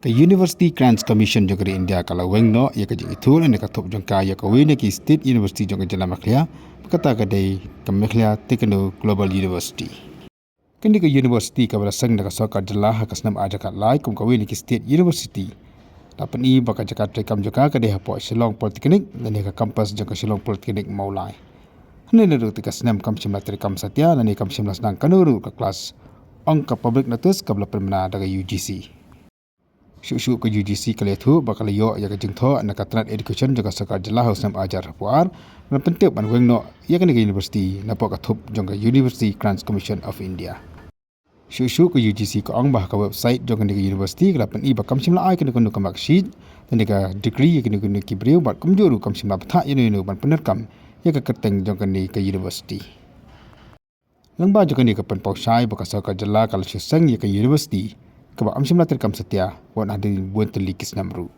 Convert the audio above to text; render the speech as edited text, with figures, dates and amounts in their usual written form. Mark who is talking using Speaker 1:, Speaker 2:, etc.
Speaker 1: Ke University Grants Commission juga di India kalau Weng no ia ke Jingithuh dan ka thop jong ka ia ka Weng ki State University jong Jylla Meghalaya kata ka dei ke Meghalaya Tekno Global University. Kendi ke university ka bala sang da ka soka Jylla ha ka snam aja ka lai kum ka Weng ki State University. Dapat ni baka jakat rekam juga ka dei ha po Shillong Polytechnic dan ka campus jong ka Shillong Polytechnic Maulai. Hne ne ru ka snam kam shimla rekam satya dan kam shimla snang kanuru ka kelas ong ka public notice ka bala permana daga UGC. Syuk ke UGC Jingithuh bakal yo ya ke Jingithuh na katrat education juga sekar Jylla haus nam ajar puar dan penting ban Weng no ya ke university na po ka thup jong ka University Grants Commission of India. Syuk ke UGC ko ong bah ka website jong ka university kala pen i bakam simla ai ke nu ka marksheet dan ka degree ke nu ki breu bat kumjuru kam simla ptha ye nu ban penerkam ya ke keteng jong ka university. Langba jong ka pen pausai bakal sekar Jylla kala syusang ya ke university Kaba am simla terkam setia wan ada buat telikis namru.